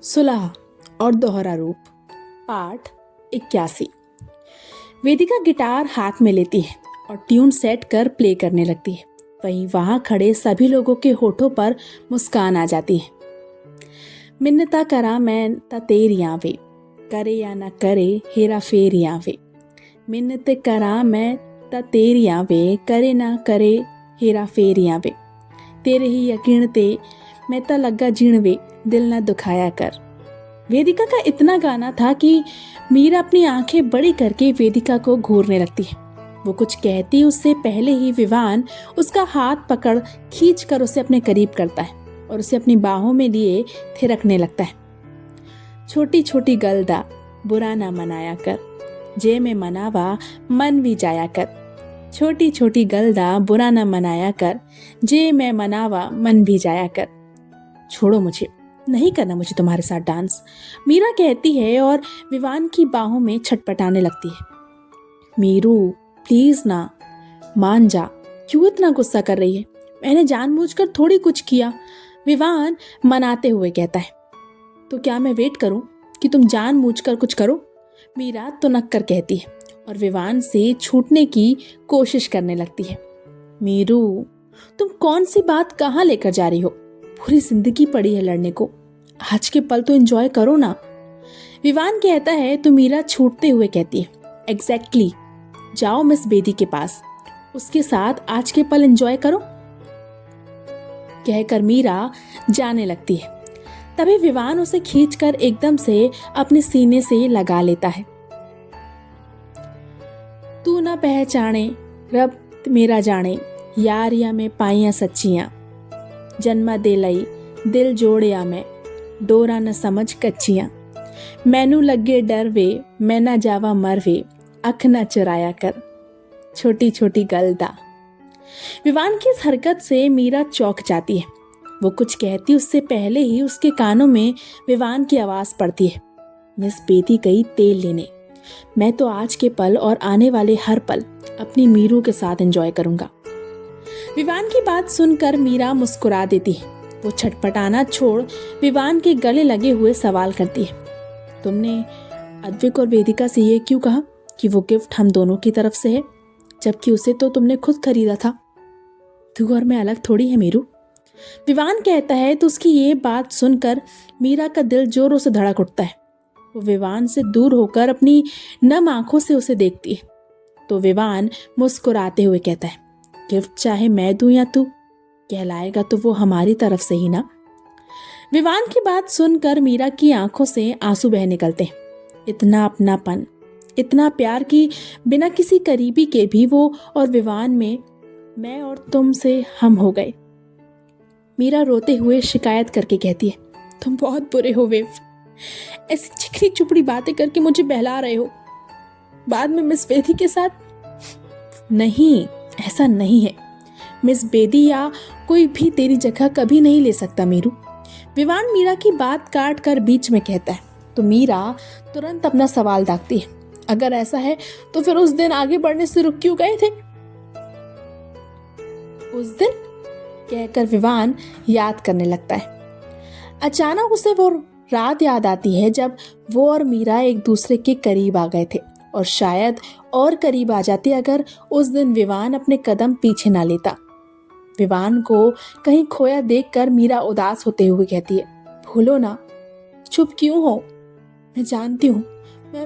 सुलह और दोहरा रूप। पाठ 81। वेदिका गिटार हाथ में लेती है और ट्यून सेट कर प्ले करने लगती है। वहीं वहां खड़े सभी लोगों के होठों पर मुस्कान आ जाती है। मिन्नता करा मैं ता तेरियां वे, करे या ना करे हेरा फेरियां वे। मिन्नत करा मैं ता तेरियां वे, करे ना करे हेरा फेरियां वे। तेरे ही यकीन ते मैं ता लगा जीण वे, दिल ना दुखाया कर। वेदिका का इतना गाना था कि मीरा अपनी आंखें बड़ी करके वेदिका को घूरने लगती है। वो कुछ कहती उससे पहले ही विवान उसका हाथ पकड़ खींच कर उसे अपने करीब करता है और उसे अपनी बाहों में लिए थिरकने लगता है। छोटी छोटी गलदा बुरा ना मनाया कर, जे में मनावा मन भी जाया कर। छोटी छोटी गलदा बुरा ना मनाया कर, जे मैं मनावा मन भी जाया कर। छोड़ो मुझे, नहीं करना मुझे तुम्हारे साथ डांस, मीरा कहती है और विवान की बाहों में छटपटाने लगती है। मीरू प्लीज ना, मान जा, क्यों इतना गुस्सा कर रही है? मैंने जानबूझकर थोड़ी कुछ किया, विवान मनाते हुए कहता है। तो क्या मैं वेट करूं कि तुम जानबूझकर कुछ करो? मीरा तुनक कर कहती है और विवान से छूटने की कोशिश करने लगती है। मीरू, तुम कौन सी बात कहाँ लेकर जा रही हो? पूरी जिंदगी पड़ी है लड़ने को, आज के पल तो एंजॉय करो ना। विवान कहता है तो मीरा छूटते हुए कहती है, एग्जैक्टली, जाओ मिस बेदी के पास, उसके साथ आज के पल एंजॉय करो। कहकर मीरा जाने लगती है। तभी विवान उसे खींचकर एकदम से अपने सीने से लगा लेता है। तू ना पहचाने रब मेरा जाने, यारिया में पाइयां सच्चियां। जन्मा दे लई दिल जोड़िया मैं, डोरा न समझ कच्चियां। मैनू लगे डर वे, मैं ना जावा मर वे, अख न चुराया कर। छोटी छोटी गलदा। विवान की इस हरकत से मीरा चौंक जाती है। वो कुछ कहती उससे पहले ही उसके कानों में विवान की आवाज पड़ती है। मिस बेदी गई तेल लेने, मैं तो आज के पल और आने वाले हर पल अपनी मीरू के साथ एंजॉय करूंगा। विवान की बात सुनकर मीरा मुस्कुरा देती है। वो छटपटाना छोड़ विवान के गले लगे हुए सवाल करती है, तुमने अद्विक और वेदिका से ये क्यों कहा कि वो गिफ्ट हम दोनों की तरफ से है, जबकि उसे तो तुमने खुद खरीदा था? तू और मैं अलग थोड़ी है मीरू। विवान कहता है तो उसकी ये बात सुनकर मीरा का दिल जोरों से धड़क उठता है। वो विवान से दूर होकर अपनी नम आंखों से उसे देखती है तो विवान मुस्कुराते हुए कहता है, गिफ्ट चाहे मैं दूं या तू, कहलाएगा तो वो हमारी तरफ से ही ना। विवान की बात सुनकर मीरा की आंखों से आंसू बह निकलते हैं। इतना अपनापन, इतना प्यार कि बिना किसी करीबी के भी वो और विवान में मैं और तुम से हम हो गए। मीरा रोते हुए शिकायत करके कहती है, तुम बहुत बुरे हो वेव, ऐसी चिकनी चुपड़ी बातें करके मुझे बहला रहे हो। बाद में मिस बेदी के साथ। नहीं, ऐसा नहीं है। मिस बेदी या कोई भी तेरी जगह कभी नहीं ले सकता मीरू। विवान मीरा की बात काट कर बीच में कहता है तो मीरा तुरंत अपना सवाल दागती है, अगर ऐसा है तो फिर उस दिन आगे बढ़ने से रुक क्यों गए थे? उस दिन कहकर विवान याद करने लगता है। अचानक उसे वो रात याद आती है जब वो और मीरा एक दूसरे के करीब आ गए थे, और शायद और करीब आ जाते अगर उस दिन विवान अपने कदम पीछे ना लेता। विवान को कहीं खोया देखकर मीरा उदास होते हुए कहती है, भूलो ना, चुप क्यों हो? मैं जानती हूँ मैं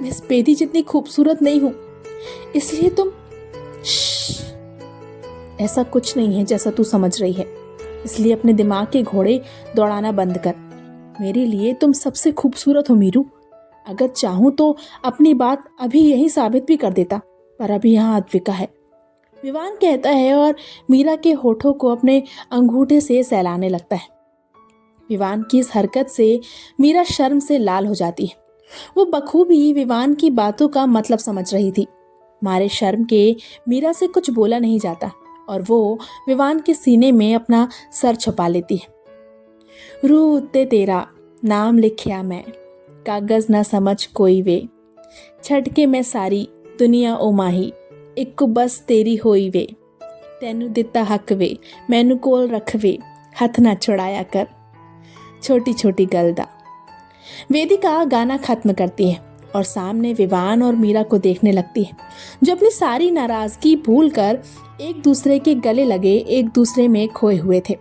मिस बेदी जितनी खूबसूरत नहीं हूँ, इसलिए तुम। ऐसा कुछ नहीं है जैसा तू समझ रही है, इसलिए अपने दिमाग के घोड़े दौड़ाना बंद कर। मेरे लिए तुम सबसे खूबसूरत हो मीरू। अगर चाहूं तो अपनी बात अभी यही साबित भी कर देता, पर अभी यहाँ अद्विका है, विवान कहता है और मीरा के होठों को अपने अंगूठे से सहलाने लगता है। विवान की इस हरकत से मीरा शर्म से लाल हो जाती है। वो बखूबी विवान की बातों का मतलब समझ रही थी। मारे शर्म के मीरा से कुछ बोला नहीं जाता और वो विवान के सीने में अपना सर छुपा लेती है। रूह उत्ते तेरा नाम लिखिया मैं, कागज ना समझ कोई वे। छटके मैं सारी दुनिया ओ माही, एक बस तेरी होई वे। तैनू दिता हक वे, मैनू कोल रख वे, हथ ना छुड़ाया कर। छोटी छोटी गलदा। वेदिका गाना खत्म करती है और सामने विवान और मीरा को देखने लगती है, जो अपनी सारी नाराजगी भूलकर एक दूसरे के गले लगे एक दूसरे में खोए हुए थे।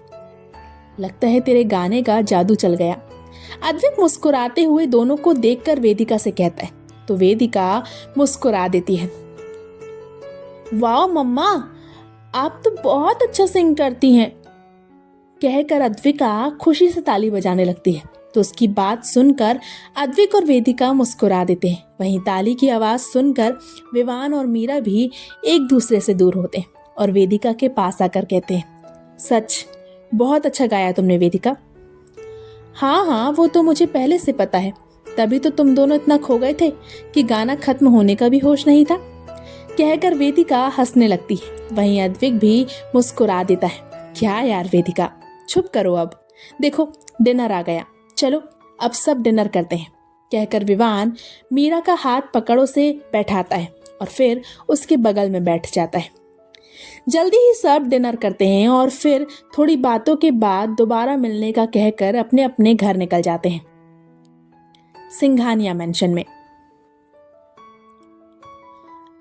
लगता है तेरे गाने का जादू चल गया, अद्विक मुस्कुराते हुए दोनों को देखकर वेदिका से कहता है। तो वेदिका मुस्कुरा देती है। वाह मम्मा, आप तो बहुत अच्छा सिंग करती हैं, कहकर अद्विका खुशी से ताली बजाने लगती है। तो उसकी बात सुनकर अद्विक और वेदिका मुस्कुरा देते हैं। वहीं ताली की आवाज सुनकर विवान और मीरा भी एक दूसरे से दूर होते हैं और वेदिका के पास आकर कहते हैं, सच बहुत अच्छा गाया तुमने वेदिका। हाँ हाँ, वो तो मुझे पहले से पता है, तभी तो तुम दोनों इतना खो गए थे कि गाना खत्म होने का भी होश नहीं था, कहकर वेदिका हंसने लगती है। वहीं अद्विक भी मुस्कुरा देता है। क्या यार वेदिका, चुप करो, अब देखो डिनर आ गया, चलो अब सब डिनर करते हैं, कहकर विवान मीरा का हाथ पकड़ों से बैठाता है और फिर उसके बगल में बैठ जाता है। जल्दी ही सब डिनर करते हैं और फिर थोड़ी बातों के बाद दोबारा मिलने का कहकर अपने अपने घर निकल जाते हैं। सिंघानिया मेंशन में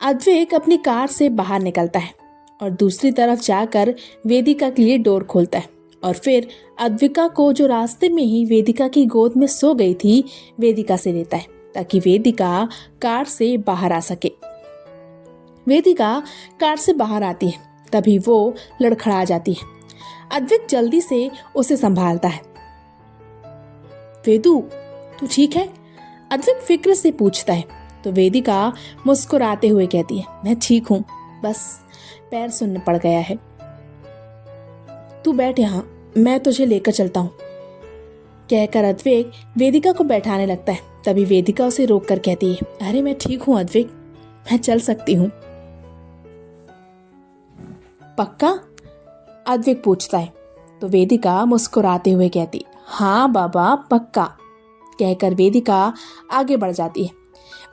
अद्विक अपनी कार से बाहर निकलता है और दूसरी तरफ जाकर वेदिका के लिए डोर खोलता है और फिर अद्विका को, जो रास्ते में ही वेदिका की गोद में सो गई थी, वेदिका से लेता है ताकि वेदिका कार से बाहर आ सके। वेदिका कार से बाहर आती है, तभी वो लड़खड़ा जाती है। अद्विक जल्दी से उसे संभालता है। वेदू, तू ठीक है? अद्विक फिक्र से पूछता है। तो वेदिका मुस्कुराते हुए कहती है, मैं ठीक हूँ, बस पैर सुन्न पड़ गया है। तू बैठ यहाँ, मैं तुझे लेकर चलता हूँ, कहकर अद्विक वेदिका को बैठाने लगता है। तभी वेदिका उसे रोककर कहती है, अरे मैं ठीक हूँ अद्विक, मैं चल सकती हूँ। पक्का? अद्विक पूछता है। तो वेदिका मुस्कुराते हुए कहती, हाँ बाबा पक्का, कहकर वेदिका आगे बढ़ जाती है।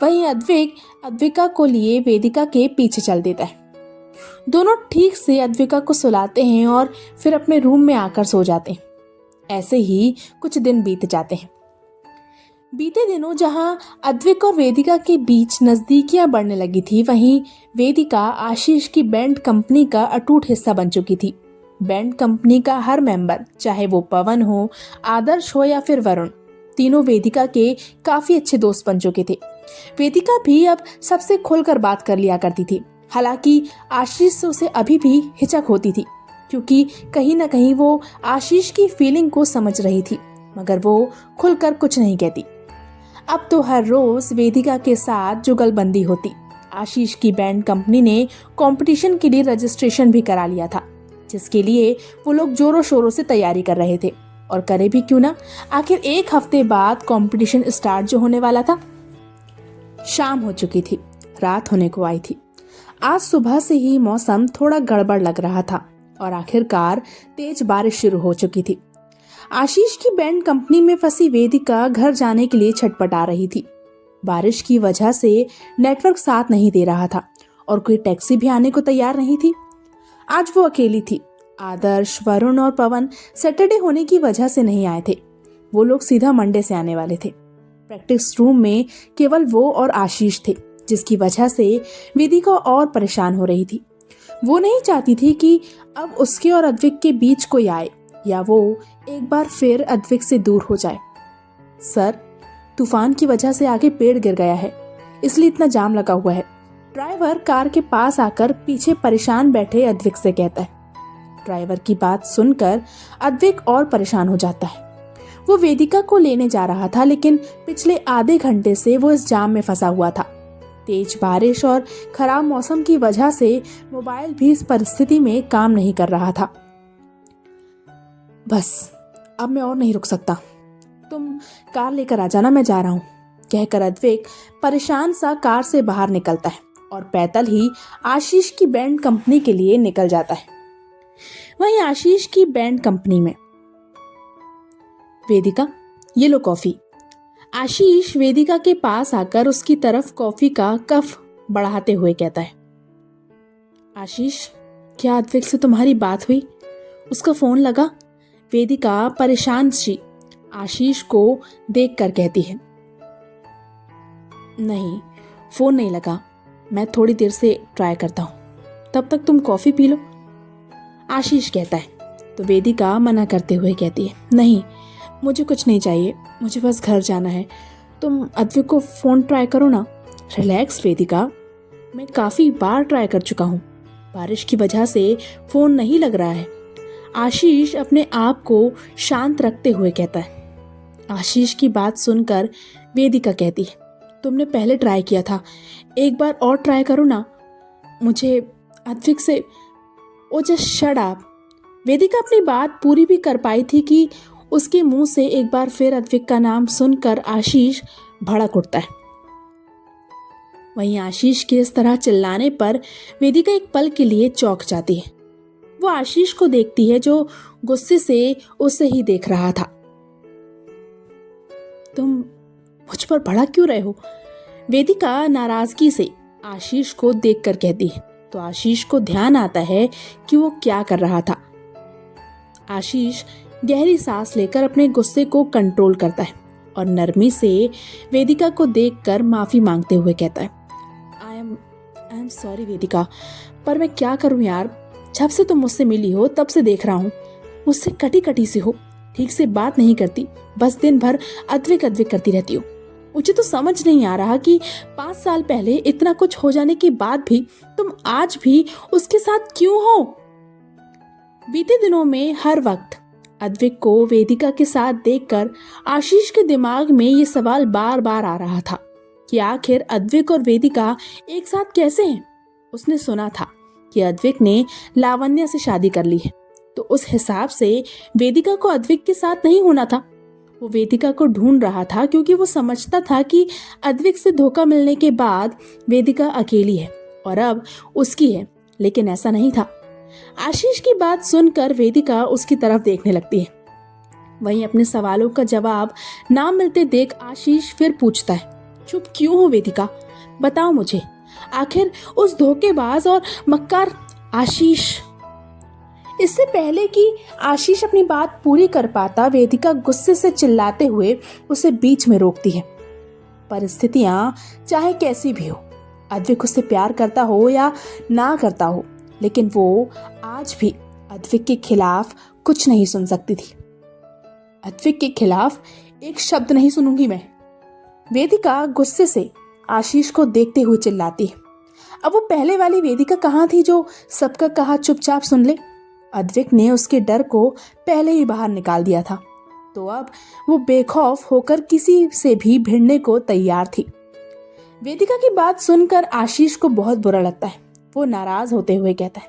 वहीं अद्विक अद्विका को लिए वेदिका के पीछे चल देता है। दोनों ठीक से अद्विका को सुलाते हैं और फिर अपने रूम में आकर सो जाते हैं। ऐसे ही कुछ दिन बीत जाते हैं। बीते दिनों जहां अद्विक और वेदिका के बीच नजदीकियां बढ़ने लगी थी, वहीं वेदिका आशीष की बैंड कंपनी का अटूट हिस्सा बन चुकी थी। बैंड कंपनी का हर मेंबर, चाहे वो पवन हो, आदर्श हो या फिर वरुण, तीनों वेदिका के काफी अच्छे दोस्त बन चुके थे। वेदिका भी अब सबसे खुलकर बात कर लिया करती थी। हालांकि आशीष से उसे अभी भी हिचक होती थी, क्योंकि कहीं ना कहीं वो आशीष की फीलिंग को समझ रही थी, मगर वो खुलकर कुछ नहीं कहती। अब तो हर रोज वेदिका के साथ जुगलबंदी होती। आशीष की बैंड कंपनी ने कंपटीशन के लिए रजिस्ट्रेशन भी करा लिया था, जिसके लिए वो लोग जोरों शोरों से तैयारी कर रहे थे। और करे भी क्यों ना, आखिर एक हफ्ते बाद कंपटीशन स्टार्ट जो होने वाला था। शाम हो चुकी थी, रात होने को आई थी। आज सुबह से ही मौसम थोड़ा गड़बड़ लग रहा था और आखिरकार तेज बारिश शुरू हो चुकी थी। आशीष की बैंड कंपनी में फंसी वेदिका घर जाने के लिए छटपटा रही थी। बारिश की वजह से नेटवर्क साथ नहीं दे रहा था और कोई टैक्सी भी आने को तैयार नहीं थी। आज वो अकेली थी। आदर्श, वरुण और पवन सैटरडे होने की वजह से नहीं आए थे। वो लोग सीधा मंडे से आने वाले थे। प्रैक्टिस रूम में केवल वो और आशीष थे, जिसकी वजह से वेदिका और परेशान हो रही थी। वो नहीं चाहती थी कि अब उसके और अद्विक के बीच कोई आए या वो एक बार फिर अद्विक से दूर हो जाए। सर, तूफान की वजह से आगे पेड़ गिर गया है, इसलिए इतना जाम लगा हुआ है। ड्राइवर कार के पास आकर पीछे परेशान बैठे अद्विक से कहता है। ड्राइवर की बात सुनकर अद्विक और परेशान हो जाता है। वो वेदिका को लेने जा रहा था, लेकिन पिछले आधे घंटे से वो इस जाम में फंसा हुआ था। तेज बारिश और खराब मौसम की वजह से मोबाइल भी इस परिस्थिति में काम नहीं कर रहा था। बस अब मैं और नहीं रुक सकता, तुम कार लेकर आ जाना, मैं जा रहा हूँ, कहकर अद्विक परेशान सा कार से बाहर निकलता है और पैदल ही आशीष की बैंड कंपनी के लिए निकल जाता है। वहीं आशीष की बैंड कंपनी में, वेदिका ये लो कॉफी। आशीष वेदिका के पास आकर उसकी तरफ कॉफी का कप बढ़ाते हुए कहता है। आशीष, क्या अद्विक से तुम्हारी बात हुई? उसका फोन लगा? वेदिका परेशान सी आशीष को देखकर कहती है, नहीं, फोन नहीं लगा, मैं थोड़ी देर से ट्राई करता हूँ, तब तक तुम कॉफी पी लो। आशीष कहता है तो वेदिका मना करते हुए कहती है, नहीं, मुझे कुछ नहीं चाहिए, मुझे बस घर जाना है, तुम अद्विक को फ़ोन ट्राई करो ना। रिलैक्स वेदिका, मैं काफ़ी बार ट्राई कर चुका हूँ, बारिश की वजह से फ़ोन नहीं लग रहा है। आशीष अपने आप को शांत रखते हुए कहता है। आशीष की बात सुनकर वेदिका कहती है, तुमने पहले ट्राई किया था, एक बार और ट्राई करो ना, मुझे अद्विक से। ओ जस्ट शट अप। वेदिका अपनी बात पूरी भी कर पाई थी कि उसके मुंह से एक बार फिर अद्विक का नाम सुनकर आशीष भड़क उठता है। वहीं आशीष के इस तरह चिल्लाने पर वेदिका एक पल के लिए चौंक जाती है। वो आशीष को देखती है जो गुस्से से उसे ही देख रहा था। तुम मुझ पर भड़क क्यों रहे हो? वेदिका नाराजगी से आशीष को देखकर कहती है तो आशीष को ध्यान आता है कि वो क्या कर रहा था। आशीष गहरी सांस लेकर अपने गुस्से को कंट्रोल करता है और नरमी से वेदिका को देखकर माफी मांगते हुए कहता है, आई एम सॉरी वेदिका, पर मैं क्या करूं यार, जब से तुम मुझसे मिली हो तब से देख रहा हूं, मुझसे कटी कटी सी हो, ठीक से बात नहीं करती, बस दिन भर अद्विक अद्विक करती रहती हो। मुझे तो समझ नहीं आ रहा कि 5 साल पहले इतना कुछ हो जाने के बाद भी तुम आज भी उसके साथ क्यों हो। बीते दिनों में हर वक्त अद्विक को वेदिका के साथ देखकर आशीष के दिमाग में ये सवाल बार बार आ रहा था कि आखिर अद्विक और वेदिका एक साथ कैसे हैं। उसने सुना था कि अद्विक ने लावण्या से शादी कर ली है, तो उस हिसाब से वेदिका को अद्विक के साथ नहीं होना था। वो वेदिका को ढूंढ रहा था क्योंकि वो समझता था कि अद्विक से धोखा मिलने के बाद वेदिका अकेली है और अब उसकी है, लेकिन ऐसा नहीं था। आशीष की बात सुनकर वेदिका उसकी तरफ देखने लगती है। वहीं अपने सवालों का जवाब ना मिलते देख आशीष फिर पूछता है, चुप क्यों हो वेदिका, बताओ मुझे, आखिर उस धोखेबाज और मक्कार आशीष। इससे पहले कि आशीष अपनी बात पूरी कर पाता, वेदिका गुस्से से चिल्लाते हुए उसे बीच में रोकती है। परिस्थितियां चाहे कैसी भी हो, अद्विक उससे प्यार करता हो या ना करता हो, लेकिन वो आज भी अद्विक के खिलाफ कुछ नहीं सुन सकती थी। अद्विक के खिलाफ एक शब्द नहीं सुनूंगी मैं। वेदिका गुस्से से आशीष को देखते हुए चिल्लाती है। अब वो पहले वाली वेदिका कहाँ थी जो सबका कहा चुपचाप सुन ले। अद्विक ने उसके डर को पहले ही बाहर निकाल दिया था, तो अब वो बेखौफ होकर किसी से भी भिड़ने को तैयार थी। वेदिका की बात सुनकर आशीष को बहुत बुरा लगता है। वो नाराज होते हुए कहता है,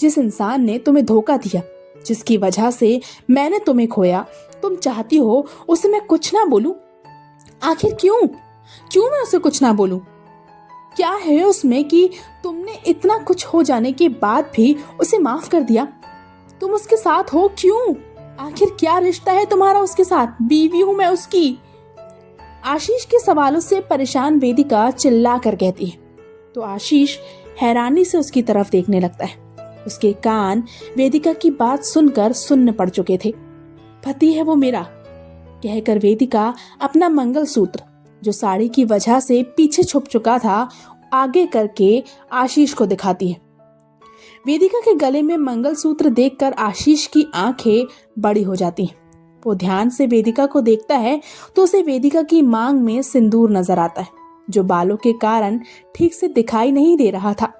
जिस इंसान ने तुम्हें धोखा दिया, जिसकी वजह से मैंने तुम्हें खोया, तुम चाहती हो उसे मैं कुछ ना बोलूं? आखिर क्यों क्यों मैं उसे कुछ ना बोलूं? क्या है उसमें कि तुमने इतना कुछ हो जाने के बाद भी उसे माफ कर दिया? तुम उसके साथ हो क्यों? आखिर क्या रिश्ता है तुम्हारा उसके साथ? बीवी हूं मैं उसकी। आशीष के सवालों से परेशान वेदिका चिल्ला कर कहती है, तो आशीष हैरानी से उसकी तरफ देखने लगता है। उसके कान वेदिका की बात सुनकर सुन्न पड़ चुके थे। पति है वो मेरा, कहकर वेदिका अपना मंगलसूत्र, जो साड़ी की वजह से पीछे छुप चुका था, आगे करके आशीष को दिखाती है। वेदिका के गले में मंगलसूत्र देखकर आशीष की आंखें बड़ी हो जाती हैं। वो ध्यान से वेदिका को देखता है तो उसे वेदिका की मांग में सिंदूर नजर आता है, जो बालों के कारण ठीक से दिखाई नहीं दे रहा था।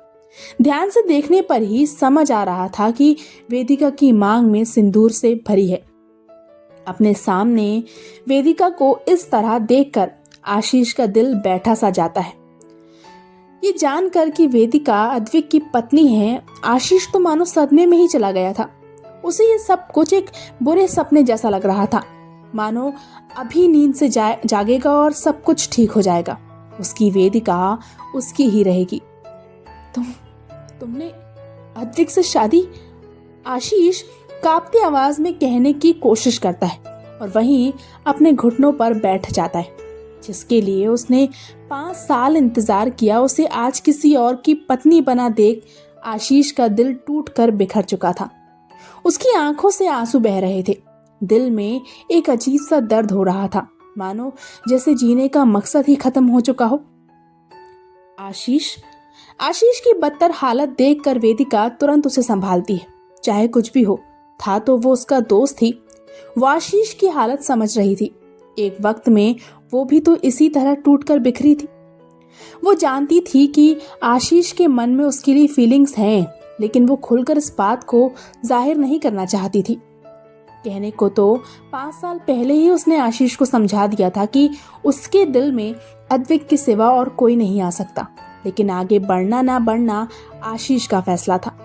ध्यान से देखने पर ही समझ आ रहा था कि वेदिका की मांग में सिंदूर से भरी है। अपने सामने वेदिका को इस तरह देखकर आशीष का दिल बैठा सा जाता है। ये जानकर कि वेदिका अद्विक की पत्नी है, आशीष तो मानो सदमे में ही चला गया था। उसे ये सब कुछ एक बुरे सपने जैसा लग रहा था, मानो अभी नींद से जागेगा और सब कुछ ठीक हो जाएगा। उसकी वेदिका उसकी ही रहेगी। तुमने अद्विक से शादी? आशीष कांपती आवाज में कहने की कोशिश करता है और वहीं अपने घुटनों पर बैठ जाता है। जिसके लिए उसने 5 साल इंतजार किया, उसे आज किसी और की पत्नी बना देख आशीष का दिल टूटकर बिखर चुका था। उसकी आंखों से आंसू बह रहे थे। दिल में एक अजीब सा दर्द हो रहा था, मानो जैसे जीने का मकसद ही खत्म हो चुका हो। आशीष आशीष की बदतर हालत देखकर वेदिका तुरंत उसे संभालती है। चाहे कुछ भी हो, था तो वो उसका दोस्त थी। वो आशीष की हालत समझ रही थी। एक वक्त में वो भी तो इसी तरह टूटकर बिखरी थी। वो जानती थी कि आशीष के मन में उसके लिए फीलिंग्स हैं, लेकिन वो खुलकर इस बात को जाहिर नहीं करना चाहती थी। कहने को तो 5 साल पहले ही उसने आशीष को समझा दिया था कि उसके दिल में अद्विक के सिवा और कोई नहीं आ सकता, लेकिन आगे बढ़ना ना बढ़ना आशीष का फैसला था।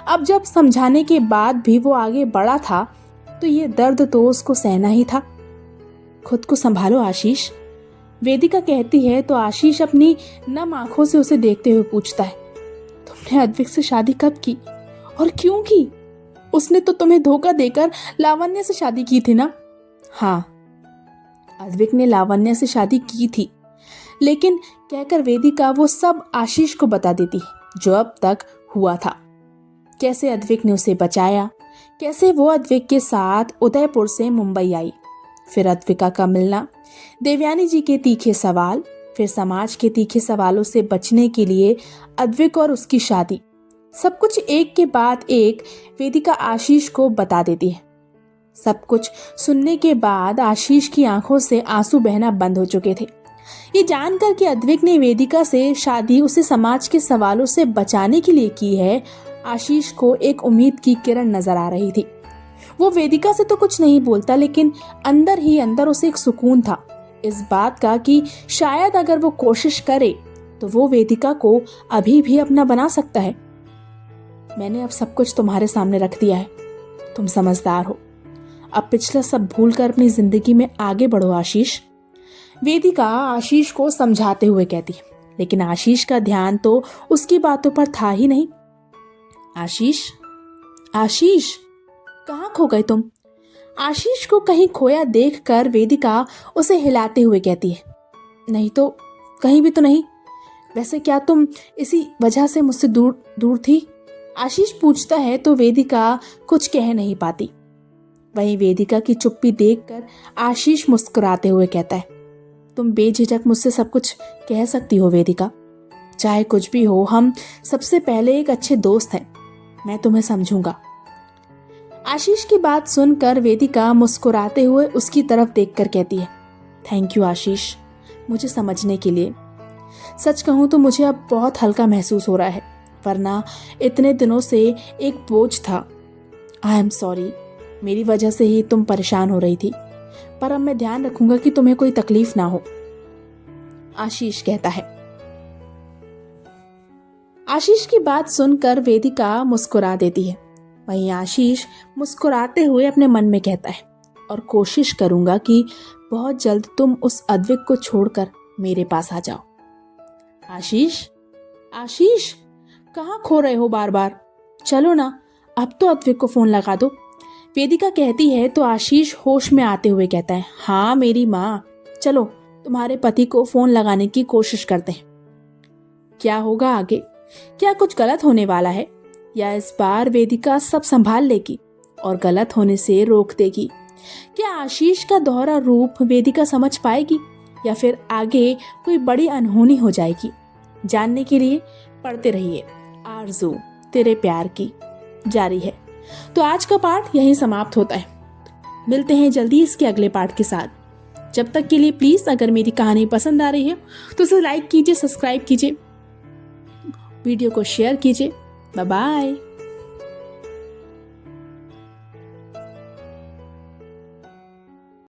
अब जब समझाने के बाद भी वो आगे बढ़ा था, तो ये दर्द तो उसको सहना ही था। खुद को संभालो आशीष, वेदिका कहती है तो आशीष अपनी नम आंखों से उसे देखते हुए पूछता है, तुमने अद्विक से शादी कब की और क्यों की? उसने तो तुम्हें धोखा देकर लावण्य से शादी की थी ना? हाँ, अद्विक ने लावण्य से शादी की थी, लेकिन कहकर वेदिका वो सब आशीष को बता देती जो अब तक हुआ था। कैसे अद्विक ने उसे बचाया, कैसे वो अद्विक के साथ उदयपुर से मुंबई आई, फिर अद्विका का मिलना, देवयानी जी के तीखे सवाल, फिर समाज के तीखे सवालों से बचने के लिए अद्विक और उसकी शादी। सब कुछ एक के बाद एक वेदिका आशीष को बता देती है। सब कुछ सुनने के बाद आशीष की आंखों से आंसू बहना बंद हो चुके थे। ये जानकर कि अद्विक ने वेदिका से शादी उसे समाज के सवालों से बचाने के लिए की है, आशीष को एक उम्मीद की किरण नजर आ रही थी। वो वेदिका से तो कुछ नहीं बोलता, लेकिन अंदर ही अंदर उसे एक सुकून था इस बात का कि शायद अगर वो कोशिश करे तो वो वेदिका को अभी भी अपना बना सकता है। मैंने अब सब कुछ तुम्हारे सामने रख दिया है, तुम समझदार हो। अब पिछला सब भूलकर अपनी जिंदगी में आगे बढ़ो आशीष, वेदिका आशीष को समझाते हुए कहती। लेकिन आशीष का ध्यान तो उसकी बातों पर था ही नहीं। आशीष, आशीष, कहाँ खो गए तुम? आशीष को कहीं खोया देखकर वेदिका उसे हिलाते हुए कहती है, नहीं तो कहीं भी तो नहीं। वैसे क्या तुम इसी वजह से मुझसे दूर दूर थी? आशीष पूछता है तो वेदिका कुछ कह नहीं पाती। वहीं वेदिका की चुप्पी देखकर आशीष मुस्कुराते हुए कहता है, तुम बेझिझक मुझसे सब कुछ कह सकती हो वेदिका, चाहे कुछ भी हो, हम सबसे पहले एक अच्छे दोस्त हैं, मैं तुम्हें समझूंगा। आशीष की बात सुनकर वेदिका मुस्कुराते हुए उसकी तरफ देखकर कहती है, थैंक यू आशीष, मुझे समझने के लिए। सच कहूँ तो मुझे अब बहुत हल्का महसूस हो रहा है, वरना इतने दिनों से एक बोझ था। आई एम सॉरी, मेरी वजह से ही तुम परेशान हो रही थी, पर अब मैं ध्यान रखूंगा कि तुम्हें कोई तकलीफ ना हो, आशीष कहता है। आशीष की बात सुनकर वेदिका मुस्कुरा देती है। वहीं आशीष मुस्कुराते हुए अपने मन में कहता है, और कोशिश करूंगा कि बहुत जल्द तुम उस अद्विक को छोड़कर मेरे पास आ जाओ। आशीष, आशीष, कहाँ खो रहे हो बार बार? चलो ना, अब तो अद्विक को फोन लगा दो, वेदिका कहती है तो आशीष होश में आते हुए कहता है, हाँ मेरी माँ, चलो तुम्हारे पति को फोन लगाने की कोशिश करते हैं। क्या होगा आगे? क्या कुछ गलत होने वाला है, या इस बार वेदिका सब संभाल लेगी और गलत होने से रोक देगी? क्या आशीष का दोहरा रूप वेदिका समझ पाएगी, या फिर आगे कोई बड़ी अनहोनी हो जाएगी? जानने के लिए पढ़ते रहिए आरज़ू तेरे प्यार की जारी है। तो आज का पाठ यहीं समाप्त होता है। मिलते हैं जल्दी इसके अगले पाठ के साथ। जब तक के लिए प्लीज, अगर मेरी कहानी पसंद आ रही है तो इसे लाइक कीजिए, सब्सक्राइब कीजिए, वीडियो को शेयर कीजिए। Bye bye.